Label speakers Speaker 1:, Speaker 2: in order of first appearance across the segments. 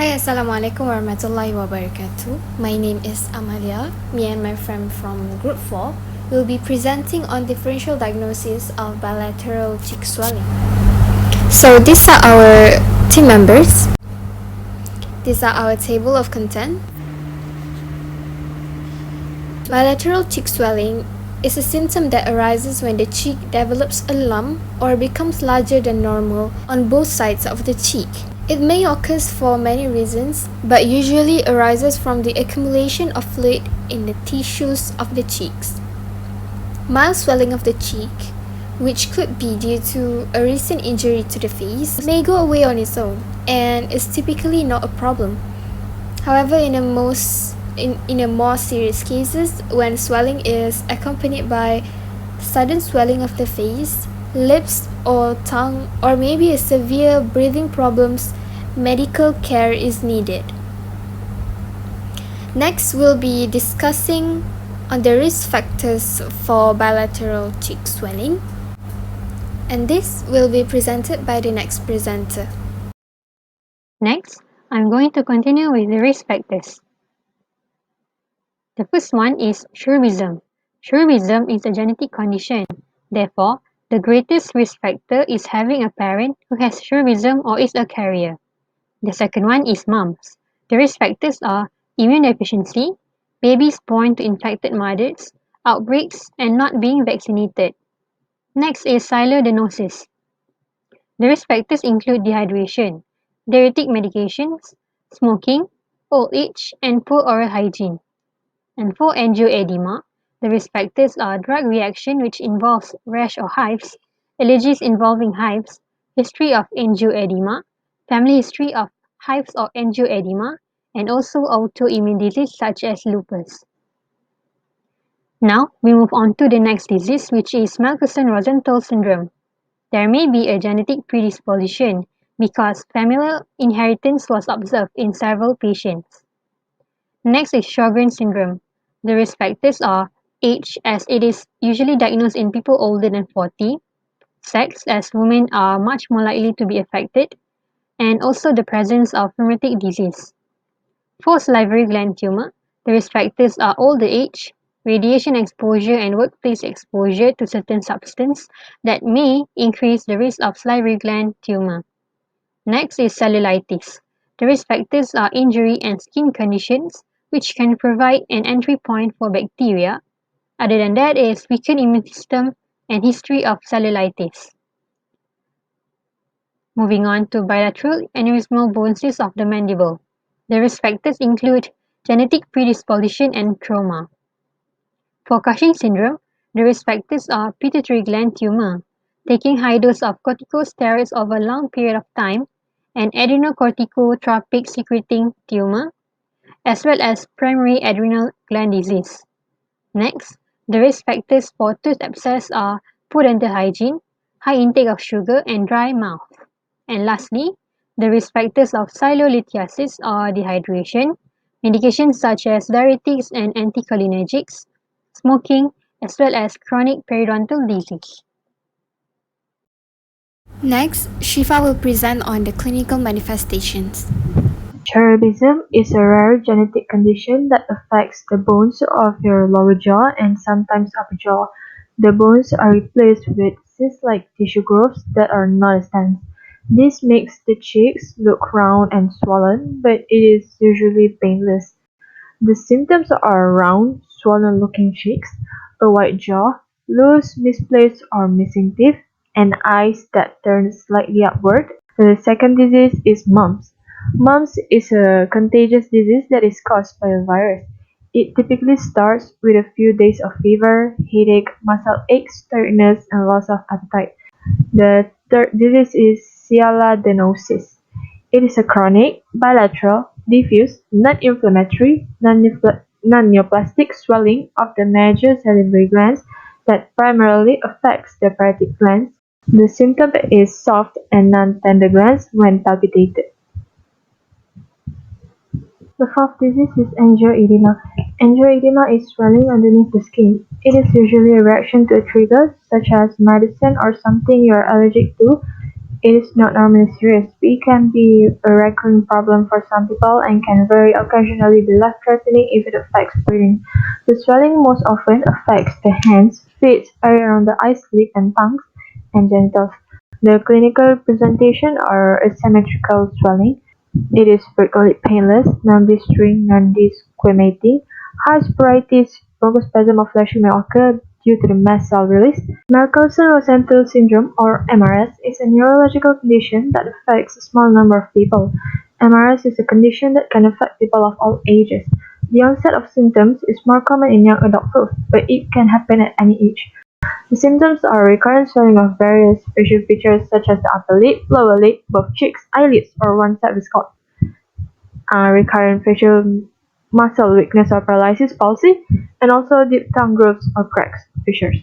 Speaker 1: Hi, Assalamualaikum warahmatullahi wabarakatuh. My name is Amalia. Me and my friend from Group 4 will be presenting on differential diagnosis of bilateral cheek swelling. So these are our team members. These are our table of content. Bilateral cheek swelling is a symptom that arises when the cheek develops a lump or becomes larger than normal on both sides of the cheek. It may occur for many reasons, but usually arises from the accumulation of fluid in the tissues of the cheeks. Mild swelling of the cheek, which could be due to a recent injury to the face, may go away on its own and is typically not a problem. However, in a more serious cases, when swelling is accompanied by sudden swelling of the face, lips or tongue, or maybe a severe breathing problems, medical care is needed. Next, we'll be discussing on the risk factors for bilateral cheek swelling, and this will be presented by the next presenter.
Speaker 2: Next, I'm going to continue with the risk factors. The first one is chauvinism. Chauvinism is a genetic condition. Therefore, the greatest risk factor is having a parent who has chauvinism or is a carrier. The second one is mumps. The risk factors are immune deficiency, babies born to infected mothers, outbreaks, and not being vaccinated. Next is sialodonosis. The risk factors include dehydration, diuretic medications, smoking, old age, and poor oral hygiene. And for angioedema, the risk factors are drug reaction which involves rash or hives, allergies involving hives, history of angioedema, family history of hives or angioedema, and also autoimmune disease such as lupus. Now, we move on to the next disease, which is Melkeson-Rosenthal syndrome. There may be a genetic predisposition because familial inheritance was observed in several patients. Next is Sjogren's syndrome. The risk factors are age, as it is usually diagnosed in people older than 40, sex, as women are much more likely to be affected, and also the presence of rheumatic disease. For salivary gland tumor, the risk factors are older age, radiation exposure and workplace exposure to certain substances that may increase the risk of salivary gland tumor. Next is cellulitis. The risk factors are injury and skin conditions, which can provide an entry point for bacteria. Other than that is weakened immune system and history of cellulitis. Moving on to bilateral aneurysmal bone cysts of the mandible. The risk factors include genetic predisposition and trauma. For Cushing syndrome, the risk factors are pituitary gland tumor, taking high dose of corticosteroids over a long period of time, and adrenocorticotropic secreting tumor, as well as primary adrenal gland disease. Next, the risk factors for tooth abscess are poor dental hygiene, high intake of sugar, and dry mouth. And lastly, the risk factors of silolithiasis are dehydration, medications such as diuretics and anticholinergics, smoking, as well as chronic periodontal disease.
Speaker 1: Next, Shifa will present on the clinical manifestations.
Speaker 3: Cherubism is a rare genetic condition that affects the bones of your lower jaw and sometimes upper jaw. The bones are replaced with cyst-like tissue growths that are not as dense. This makes the cheeks look round and swollen, but it is usually painless. The symptoms are round, swollen-looking cheeks, a wide jaw, loose, misplaced or missing teeth, and eyes that turn slightly upward. The second disease is mumps. Mumps is a contagious disease that is caused by a virus. It typically starts with a few days of fever, headache, muscle aches, tiredness, and loss of appetite. The third disease is sialadenosis. It is a chronic, bilateral, diffuse, non-inflammatory, non-neoplastic swelling of the major salivary glands that primarily affects the parotid glands. The symptom is soft and non-tender glands when palpated. The fourth disease is angioedema. Angioedema is swelling underneath the skin. It is usually a reaction to a trigger, such as medicine or something you are allergic to. It is not normally serious, but it can be a recurring problem for some people and can very occasionally be life-threatening if it affects breathing. The swelling most often affects the hands, feet, area around the eyes, lips and tongues, and genitals. The clinical presentation are asymmetrical swelling. It is frequently painless, non-blistering, non-discriminating. High sporadities, bronchospasm or flushing may occur due to the mast cell release. Merkelson-Rosenthal syndrome, or MRS, is a neurological condition that affects a small number of people. MRS is a condition that can affect people of all ages. The onset of symptoms is more common in young adulthood, but it can happen at any age. The symptoms are recurrent swelling of various facial features such as the upper lip, lower lip, both cheeks, eyelids, or one side of the scalp. Recurrent facial muscle weakness or paralysis, palsy, and also deep tongue growths or cracks, fissures.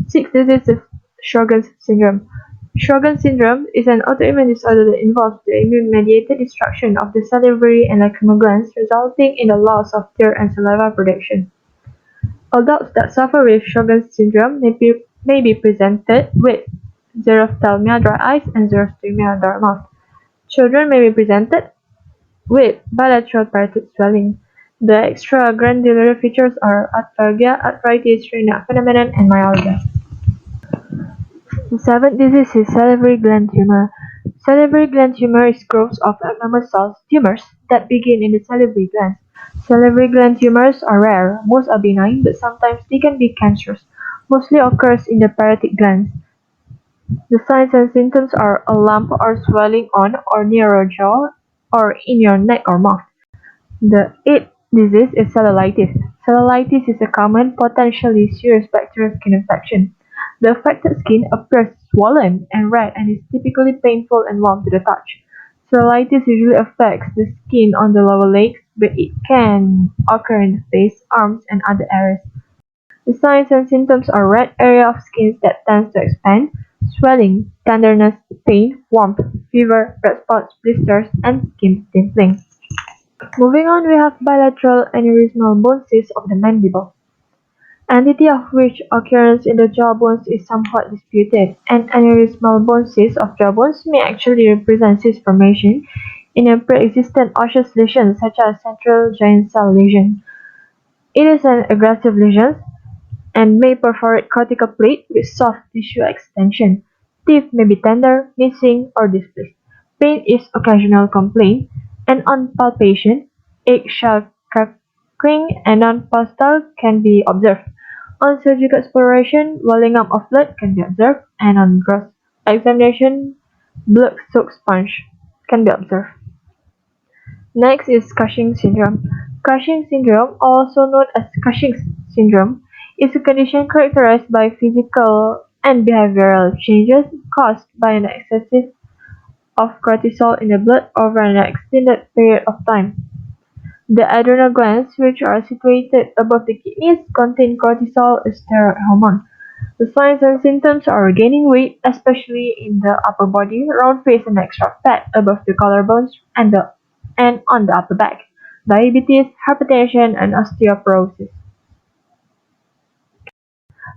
Speaker 3: Sixth disease is Sjogren's syndrome. Sjogren's syndrome is an autoimmune disorder that involves the immune-mediated destruction of the salivary and lacrimal glands, resulting in the loss of tear and saliva production. Adults that suffer with Sjogren's syndrome may be presented with xerophthalmia, dry eyes, and xerostomia, dry mouth. Children may be presented with bilateral parotid swelling. The extragrandular features are arthralgia, arthritis, renal phenomenon, and myalgia. The seventh disease is salivary gland tumor. Salivary gland tumor is growths of abnormal cells tumors that begin in the salivary glands. Salivary gland tumors are rare, most are benign, but sometimes they can be cancerous. Mostly occurs in the parotid glands. The signs and symptoms are a lump or swelling on or near your jaw or in your neck or mouth. The eighth disease is cellulitis. Cellulitis is a common, potentially serious bacterial skin infection. The affected skin appears swollen and red and is typically painful and warm to the touch. Cellulitis usually affects the skin on the lower legs, but it can occur in the face, arms, and other areas. The signs and symptoms are red area of skin that tends to expand, swelling, tenderness, pain, warmth, fever, red spots, blisters, and skin dimpling. Moving on, we have bilateral aneurysmal bone cyst of the mandible, entity of which occurrence in the jawbones is somewhat disputed. An aneurysmal bone cyst of jawbones may actually represent cyst formation in a pre-existent osseous lesion such as central giant cell lesion. It is an aggressive lesion and may perforate cortical plate with soft tissue extension. Teeth may be tender, missing, or displaced. Pain is occasional complaint, and on palpation, eggshell crackling and non-pulsatile can be observed. On surgical exploration, welling up of blood can be observed, and on gross examination, blood-soaked sponge can be observed. Next is Cushing syndrome. Cushing syndrome, also known as Cushing's syndrome, is a condition characterized by physical and behavioral changes caused by an excessive of cortisol in the blood over an extended period of time. The adrenal glands, which are situated above the kidneys, contain cortisol, a steroid hormone. The signs and symptoms are gaining weight, especially in the upper body, round face and extra fat above the collarbones and on the upper back, diabetes, hypertension, and osteoporosis.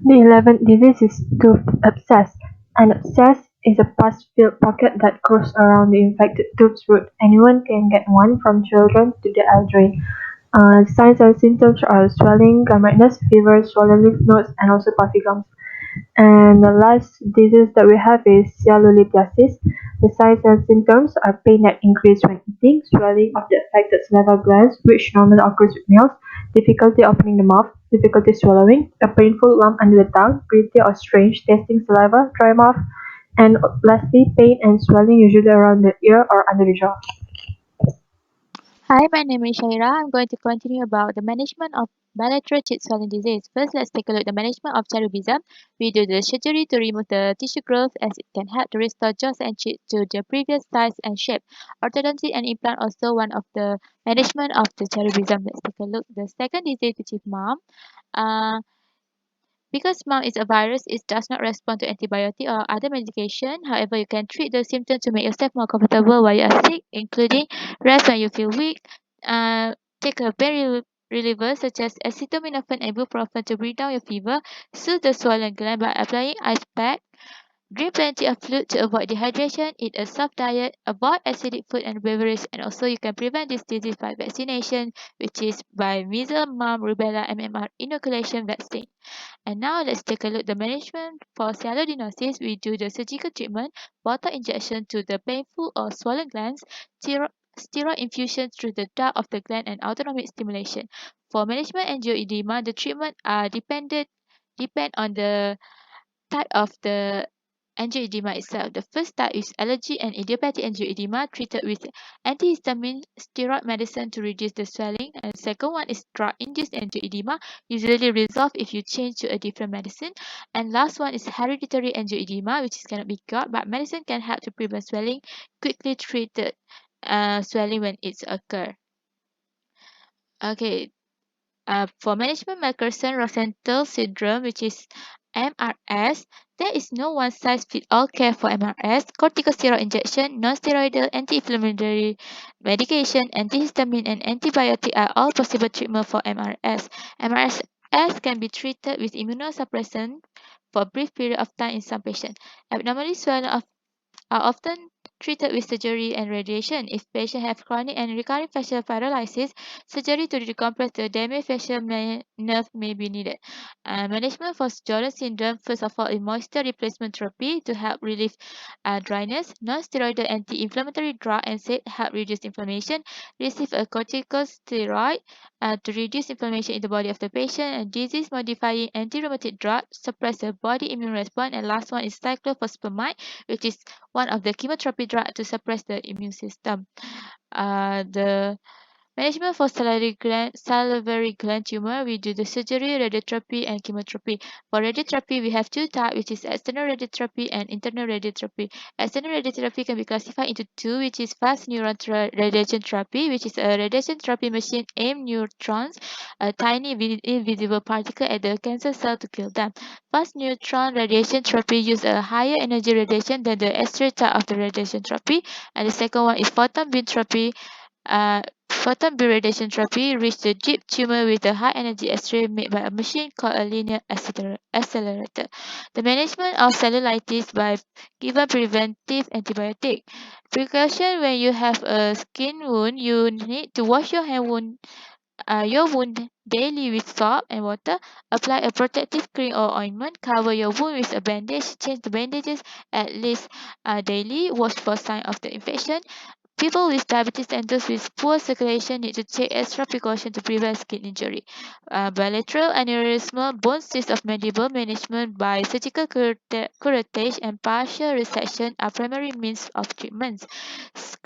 Speaker 3: The 11th disease is tooth abscess. An abscess is a pus-filled pocket that grows around the infected tooth's root. Anyone can get one, from children to the elderly. Signs and symptoms are swelling, gum redness, fever, swollen lymph nodes, and also puffy gums. And the last disease that we have is sialolithiasis. The signs and symptoms are pain that increases when eating, swelling of the affected saliva glands, which normally occurs with meals, difficulty opening the mouth, difficulty swallowing, a painful lump under the tongue, gritty or strange tasting saliva, dry mouth, and lastly, pain and swelling usually around the ear or under the jaw.
Speaker 4: Hi, my name is SYAHIRAH. I'm going to continue about the management of bilateral cheek swelling disease. First, let's take a look at the management of cherubism. We do the surgery to remove the tissue growth as it can help to restore jaws and cheek to their previous size and shape. Orthodontic and implant also one of the management of the cherubism. Let's take a look. The second disease, which is mum. Uh, because mum is a virus, it does not respond to antibiotic or other medication. However, you can treat the symptoms to make yourself more comfortable while you are sick, including rest when you feel weak, take a pain reliever such as acetaminophen and ibuprofen to bring down your fever, soothe the swollen gland by applying ice pack, Drink plenty of fluid to avoid dehydration, eat a soft diet, avoid acidic food and beverage, and also you can prevent this disease by vaccination, which is by measles, mumps, rubella, MMR inoculation vaccine. And now let's take a look at the management for SYAHIRAH. We do the surgical treatment, bottle injection to the painful or swollen glands, steroid infusion through the duct of the gland, and autonomic stimulation. For management angioedema, the treatment are depend on the type of the angioedema itself. The first type is allergy and idiopathic angioedema treated with antihistamine steroid medicine to reduce the swelling. And second one is drug-induced angioedema, usually resolved if you change to a different medicine. And last one is hereditary angioedema, which is cannot be cured, but medicine can help to prevent swelling, quickly treated swelling when it's occur. Okay, for management Merkerson-Rosenthal syndrome, which is MRS, there is no one-size-fits-all care for MRS. Corticosteroid injection, non-steroidal anti-inflammatory medication, antihistamine, and antibiotic are all possible treatment for MRS. MRS can be treated with immunosuppressant for a brief period of time in some patients. Abnormally swollen are often treated with surgery and radiation. If patients have chronic and recurring facial paralysis, surgery to decompress the damaged facial nerve may be needed. Management for Jordan syndrome, first of all, is moisture replacement therapy to help relieve dryness. Non-steroidal anti-inflammatory drug and NSAID help reduce inflammation. Receive a corticosteroid to reduce inflammation in the body of the patient. And disease-modifying anti-rheumatic drug suppress the body immune response. And last one is cyclophosphamide, which is one of the chemotherapy drug to suppress the immune system. The management for salivary gland tumor, we do the surgery, radiotherapy, and chemotherapy. For radiotherapy, we have two types, which is external radiotherapy and internal radiotherapy. External radiotherapy can be classified into two, which is fast neutron radiation therapy, which is a radiation therapy machine aimed neutrons, a tiny invisible particle at the cancer cell to kill them. Fast neutron radiation therapy uses a higher energy radiation than the X-ray type of the radiation therapy. And the second one is photon beam therapy. Photon beam radiation therapy reaches the deep tumor with a high energy X-ray made by a machine called a linear accelerator. The management of cellulitis by given preventive antibiotic. Precaution: when you have a skin wound, you need to wash your wound daily with soap and water. Apply a protective cream or ointment. Cover your wound with a bandage. Change the bandages at least daily. Watch for signs of the infection. People with diabetes and those with poor circulation need to take extra precaution to prevent skin injury. Bilateral aneurysmal bone cyst of mandible management by surgical curettage and partial resection are primary means of treatment.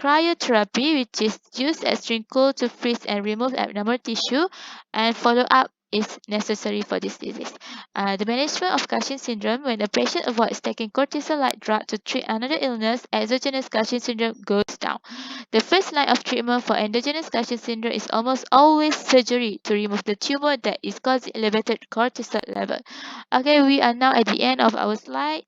Speaker 4: Cryotherapy, which is used as string cool to freeze and remove abnormal tissue, and follow up is necessary for this disease. The management of Cushing syndrome, when the patient avoids taking cortisol-like drug to treat another illness, exogenous Cushing syndrome goes down. The first line of treatment for endogenous Cushing syndrome is almost always surgery to remove the tumor that is causing elevated cortisol level. Okay, we are now at the end of our slide.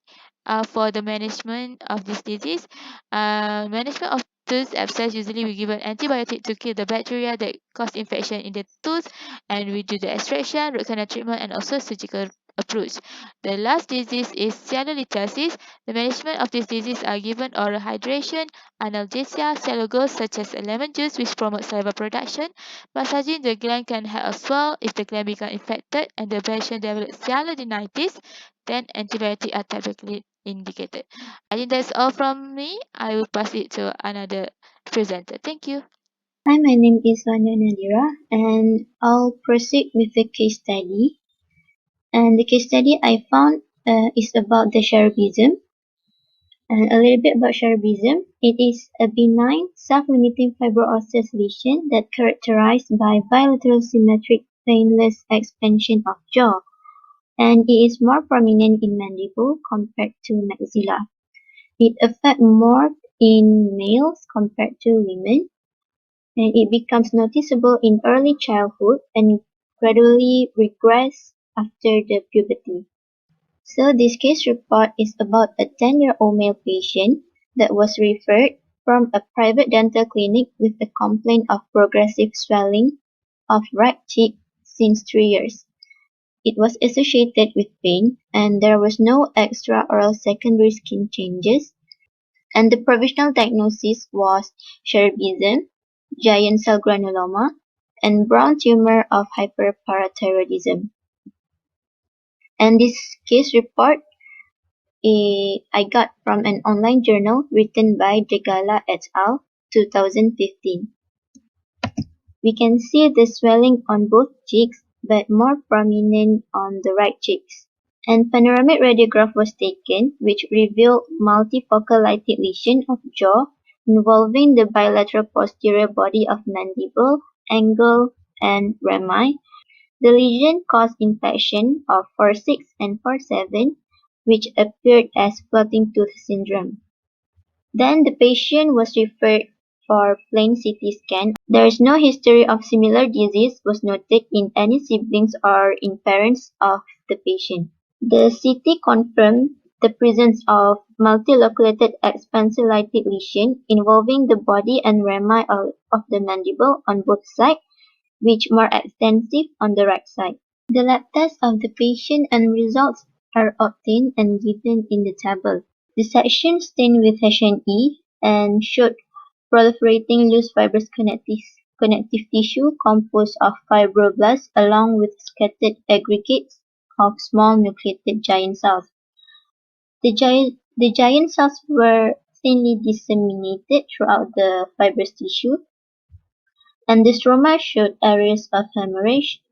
Speaker 4: For the management of this disease, management of tooth abscess, usually we give an antibiotic to kill the bacteria that cause infection in the tooth, and we do the extraction, root canal treatment, and also surgical approach. The last disease is cellulitiasis. The management of this disease are given oral hydration, analgesia, cellulose such as lemon juice, which promotes saliva production. Massaging the gland can help as well if the gland becomes infected and the patient develops cellulititis. Then antibiotics are typically indicated. I think that's all from me. I will pass it to another presenter. Thank you.
Speaker 5: Hi, my name is NADHIRAH, and I'll proceed with the case study. And the case study I found is about the cherubism. And a little bit about cherubism. It is a benign, self-limiting fibro-osseous lesion that characterized by bilateral symmetric planeless expansion of jaw, and it is more prominent in mandible compared to maxilla. It affects more in males compared to women, and it becomes noticeable in early childhood and gradually regress after the puberty. So this case report is about a 10-year-old male patient that was referred from a private dental clinic with a complaint of progressive swelling of right cheek since 3 years. It was associated with pain, and there was no extra or secondary skin changes. And the provisional diagnosis was cherubism, giant cell granuloma, and brown tumor of hyperparathyroidism. And this case report I got from an online journal written by Degala et al. 2015. We can see the swelling on both cheeks, but more prominent on the right cheeks. And panoramic radiograph was taken, which revealed multifocal lighted lesion of jaw involving the bilateral posterior body of mandible, angle, and rami. The lesion caused infection of 4-6 and 4-7, which appeared as floating tooth syndrome. Then the patient was referred for plain CT scan. There is no history of similar disease was noted in any siblings or in parents of the patient. The CT confirmed the presence of multiloculated expansulated lesion involving the body and rami of the mandible on both sides, which more extensive on the right side. The lab tests of the patient and results are obtained and given in the table. The section stained with H&E and showed proliferating loose fibrous connective tissue composed of fibroblasts along with scattered aggregates of small nucleated giant cells. The giant cells were thinly disseminated throughout the fibrous tissue, and the stroma showed areas of hemorrhage.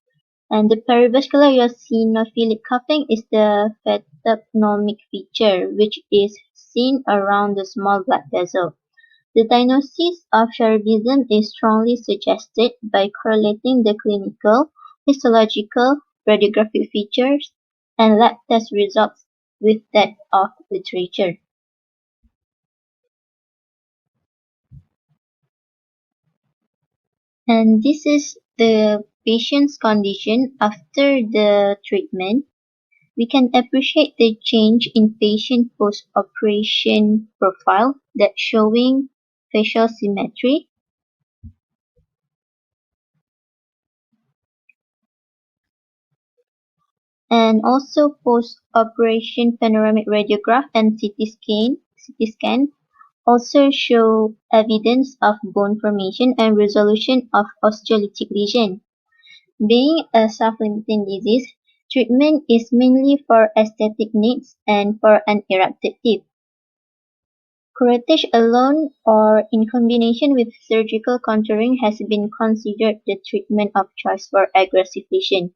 Speaker 5: And the perivascular eosinophilic cuffing is the pathognomic feature, which is seen around the small blood vessel. The diagnosis of cherubism is strongly suggested by correlating the clinical, histological, radiographic features, and lab test results with that of literature. And this is the patient's condition after the treatment. We can appreciate the change in patient post-operation profile that showing facial symmetry, and also post-operation panoramic radiograph and CT scan also show evidence of bone formation and resolution of osteolytic lesion. Being a self-limiting disease, treatment is mainly for aesthetic needs and for an erupted teeth. Curettage alone or in combination with surgical contouring has been considered the treatment of choice for aggressive lesion.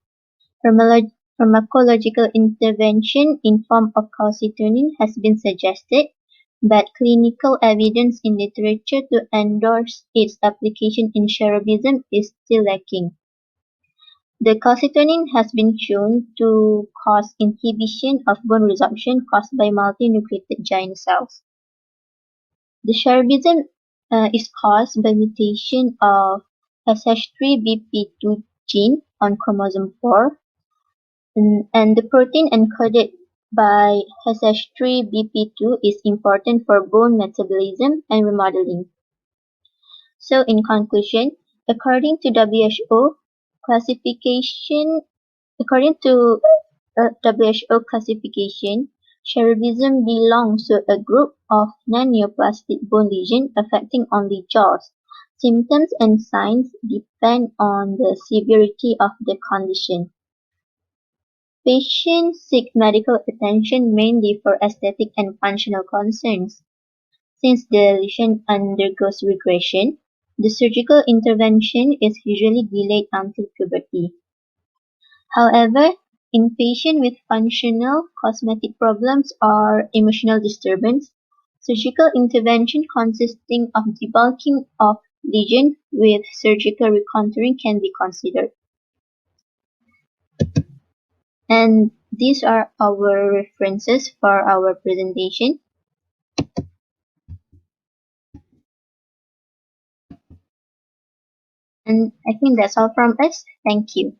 Speaker 5: Pharmacological intervention in form of calcitonin has been suggested, but clinical evidence in literature to endorse its application in cherubism is still lacking. The calcitonin has been shown to cause inhibition of bone resorption caused by multinucleated giant cells. The cherubism is caused by mutation of SH3BP2 gene on chromosome 4, and the protein encoded by SH3BP2 is important for bone metabolism and remodeling. So in conclusion, according to WHO classification, according to WHO classification, cherubism belongs to a group of non-neoplastic bone lesions affecting only jaws. Symptoms and signs depend on the severity of the condition. Patients seek medical attention mainly for aesthetic and functional concerns. Since the lesion undergoes regression, the surgical intervention is usually delayed until puberty. However, in patients with functional, cosmetic problems or emotional disturbance, surgical intervention consisting of debulking of lesion with surgical recontouring can be considered. And these are our references for our presentation. And I think that's all from us. Thank you.